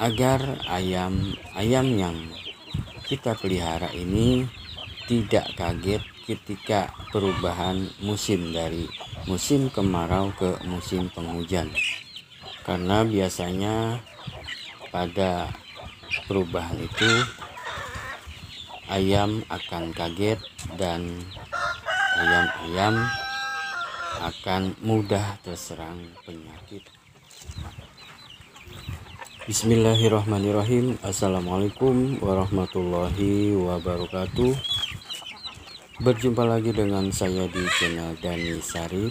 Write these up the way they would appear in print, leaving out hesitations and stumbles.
agar ayam-ayam yang kita pelihara ini tidak kaget ketika perubahan musim dari musim kemarau ke musim penghujan. Karena biasanya pada perubahan itu ayam akan kaget dan ayam-ayam akan mudah terserang penyakit. Bismillahirrahmanirrahim. Assalamualaikum warahmatullahi wabarakatuh. Berjumpa lagi dengan saya di channel Dani Sarip.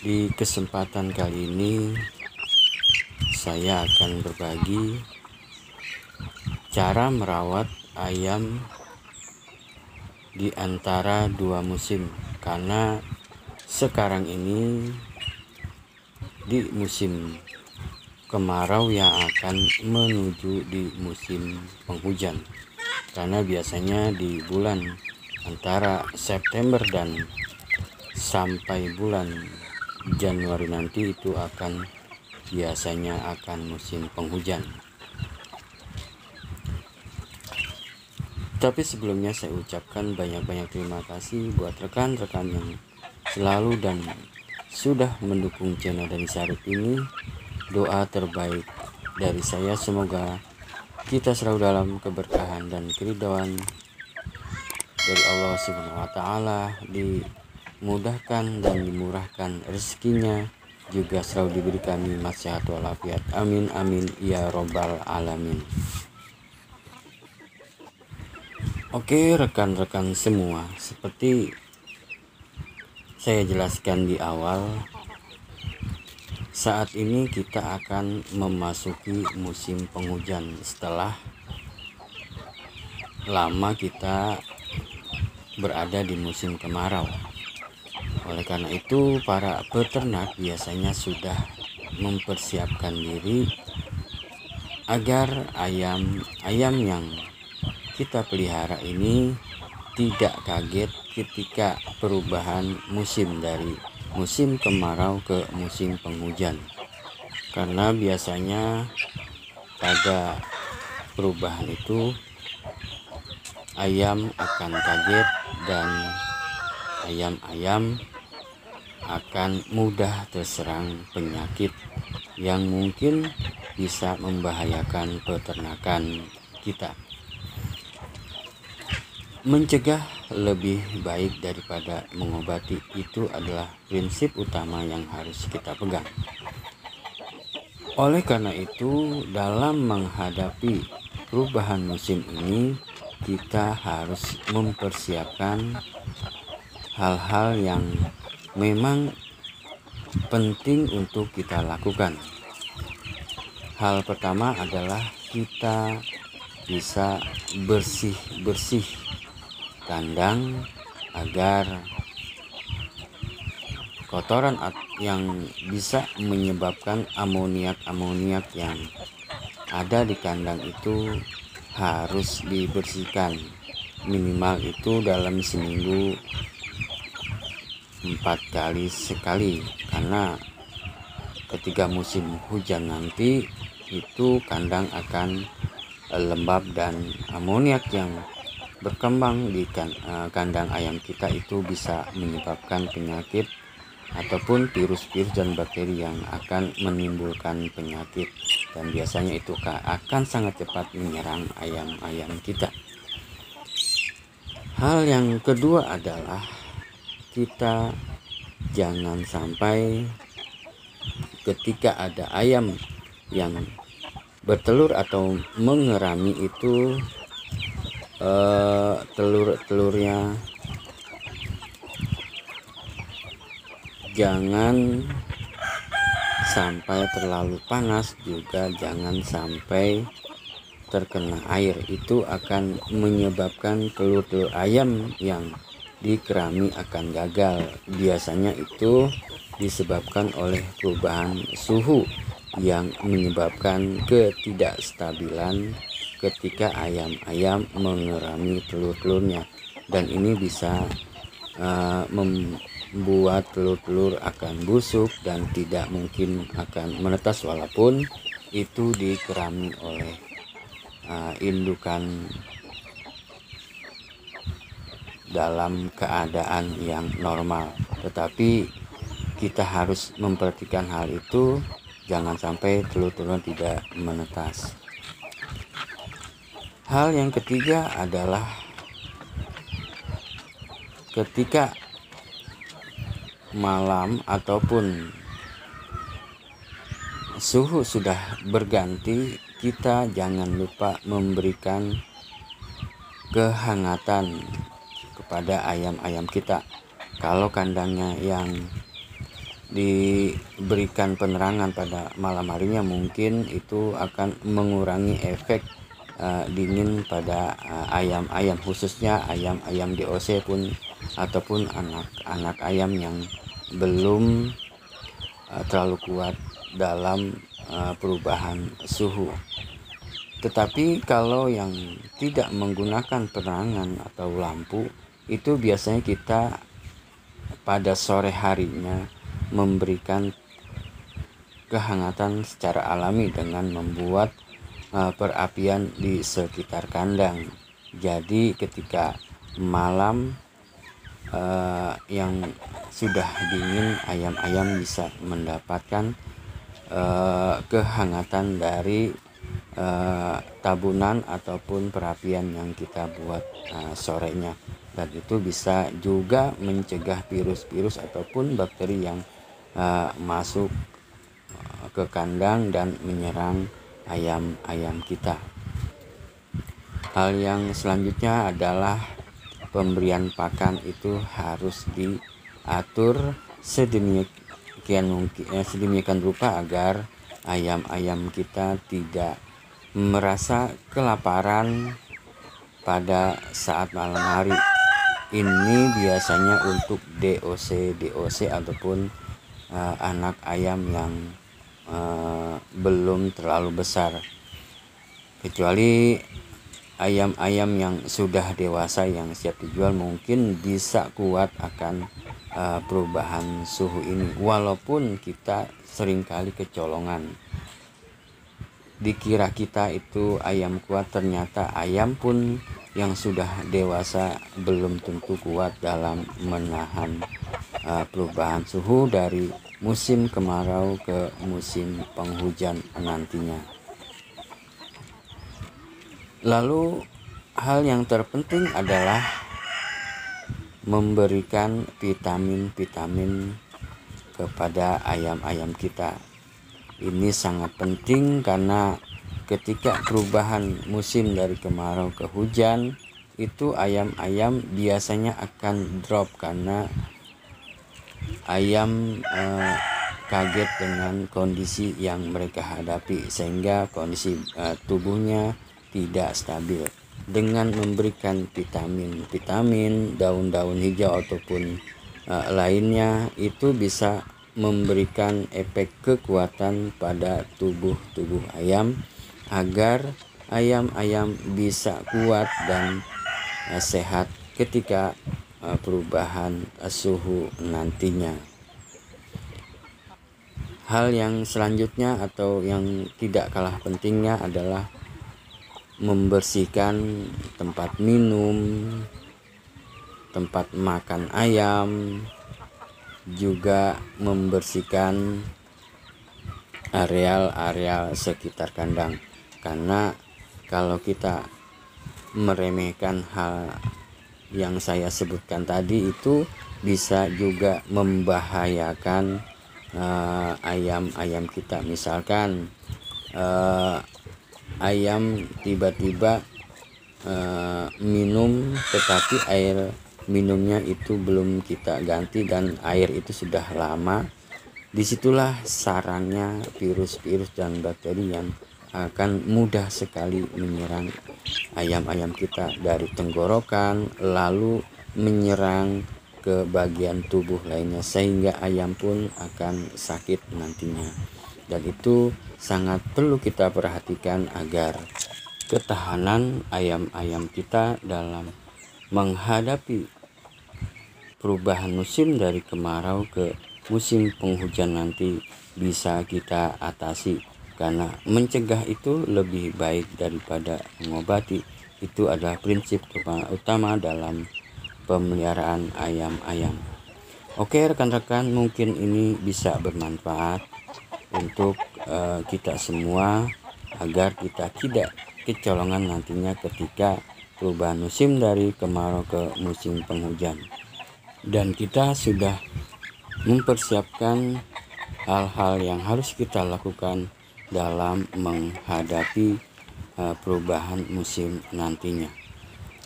Di kesempatan kali ini saya akan berbagi cara merawat ayam di antara dua musim, karena sekarang ini di musim kemarau yang akan menuju di musim penghujan. Karena biasanya di bulan antara September dan sampai bulan Januari nanti itu biasanya akan musim penghujan. Tapi sebelumnya saya ucapkan banyak-banyak terima kasih buat rekan-rekan yang selalu dan sudah mendukung channel Dani Sarip ini. Doa terbaik dari saya, semoga kita selalu dalam keberkahan dan keridhaan dari Allah Subhanahu wa Ta'ala, dimudahkan dan dimurahkan rezekinya, juga selalu diberi kami sehat walafiat. Amin amin ya robbal alamin. Oke rekan-rekan semua, seperti saya jelaskan di awal, saat ini kita akan memasuki musim penghujan setelah lama kita berada di musim kemarau. Oleh karena itu, para peternak biasanya sudah mempersiapkan diri agar ayam-ayam yang kita pelihara ini tidak kaget ketika perubahan musim dari musim kemarau ke musim penghujan. Karena biasanya pada perubahan itu ayam akan kaget dan ayam-ayam akan mudah terserang penyakit yang mungkin bisa membahayakan peternakan kita. Mencegah lebih baik daripada mengobati, itu adalah prinsip utama yang harus kita pegang. Oleh karena itu, dalam menghadapi perubahan musim ini, kita harus mempersiapkan hal-hal yang memang penting untuk kita lakukan. Hal pertama adalah kita bisa bersih-bersih kandang agar kotoran yang bisa menyebabkan amoniak yang ada di kandang itu harus dibersihkan. Minimal itu dalam seminggu 4 kali sekali, karena ketika musim hujan nanti itu kandang akan lembab dan amoniak yang berkembang di kandang ayam kita itu bisa menyebabkan penyakit ataupun virus-virus dan bakteri yang akan menimbulkan penyakit, dan biasanya itu akan sangat cepat menyerang ayam-ayam kita. Hal yang kedua adalah kita jangan sampai ketika ada ayam yang bertelur atau mengerami itu telurnya jangan sampai terlalu panas, juga jangan sampai terkena air. Itu akan menyebabkan telur-telur ayam yang dikerami akan gagal. Biasanya itu disebabkan oleh perubahan suhu yang menyebabkan ketidakstabilan ketika ayam-ayam mengerami telur-telurnya, dan ini bisa membuat telur-telur akan busuk dan tidak mungkin akan menetas, walaupun itu dikerami oleh indukan dalam keadaan yang normal. Tetapi kita harus memperhatikan hal itu, jangan sampai telur-telur tidak menetas. Hal yang ketiga adalah ketika malam ataupun suhu sudah berganti, kita jangan lupa memberikan kehangatan kepada ayam-ayam kita. Kalau kandangnya yang diberikan penerangan pada malam harinya, mungkin itu akan mengurangi efek dingin pada ayam-ayam, khususnya ayam-ayam DOC pun ataupun anak-anak ayam yang belum terlalu kuat dalam perubahan suhu. Tetapi kalau yang tidak menggunakan penerangan atau lampu, itu biasanya kita pada sore harinya memberikan kehangatan secara alami dengan membuat perapian di sekitar kandang. Jadi ketika malam yang sudah dingin, ayam-ayam bisa mendapatkan kehangatan dari tabunan ataupun perapian yang kita buat sorenya, dan itu bisa juga mencegah virus-virus ataupun bakteri yang masuk ke kandang dan menyerang ayam-ayam kita. Hal yang selanjutnya adalah pemberian pakan itu harus diatur sedemikian rupa agar ayam-ayam kita tidak merasa kelaparan pada saat malam hari. Ini biasanya untuk DOC ataupun anak ayam yang belum terlalu besar. Kecuali ayam-ayam yang sudah dewasa yang siap dijual, mungkin bisa kuat akan perubahan suhu ini. Walaupun kita seringkali kecolongan, dikira kita itu ayam kuat, ternyata ayam pun yang sudah dewasa belum tentu kuat dalam menahan perubahan suhu dari musim kemarau ke musim penghujan nantinya. Lalu hal yang terpenting adalah memberikan vitamin-vitamin kepada ayam-ayam kita. Ini sangat penting karena ketika perubahan musim dari kemarau ke hujan, itu ayam-ayam biasanya akan drop karena ayam kaget dengan kondisi yang mereka hadapi, sehingga kondisi tubuhnya tidak stabil. Dengan memberikan vitamin, daun-daun hijau ataupun lainnya, itu bisa memberikan efek kekuatan pada tubuh ayam agar ayam-ayam bisa kuat dan sehat ketika perubahan suhu nantinya. Hal yang selanjutnya atau yang tidak kalah pentingnya adalah membersihkan tempat minum, tempat makan ayam, juga membersihkan areal sekitar kandang. Karena kalau kita meremehkan hal yang saya sebutkan tadi, itu bisa juga membahayakan ayam-ayam kita. Misalkan ayam tiba-tiba minum, tetapi air minumnya itu belum kita ganti dan air itu sudah lama. Disitulah sarangnya virus-virus dan bakteri yang akan mudah sekali menyerang ayam-ayam kita dari tenggorokan, lalu menyerang ke bagian tubuh lainnya, sehingga ayam pun akan sakit nantinya. Dan itu sangat perlu kita perhatikan agar ketahanan ayam-ayam kita dalam menghadapi perubahan musim dari kemarau ke musim penghujan nanti bisa kita atasi. karena mencegah itu lebih baik daripada mengobati. Itu adalah prinsip utama dalam pemeliharaan ayam-ayam. Oke rekan-rekan, mungkin ini bisa bermanfaat untuk kita semua agar kita tidak kecolongan nantinya ketika perubahan musim dari kemarau ke musim penghujan. Dan kita sudah mempersiapkan hal-hal yang harus kita lakukan dalam menghadapi perubahan musim nantinya.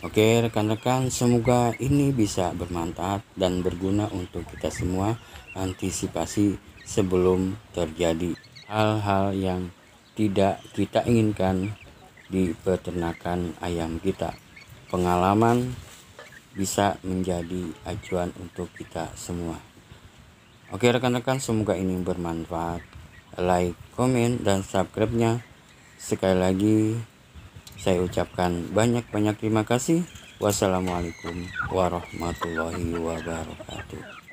Oke rekan-rekan, semoga ini bisa bermanfaat dan berguna untuk kita semua antisipasi sebelum terjadi hal-hal yang tidak kita inginkan di peternakan ayam kita. Pengalaman bisa menjadi acuan untuk kita semua. Oke rekan-rekan, semoga ini bermanfaat. Like, komen, dan subscribe-nya. Sekali lagi saya ucapkan banyak-banyak terima kasih. Wassalamualaikum warahmatullahi wabarakatuh.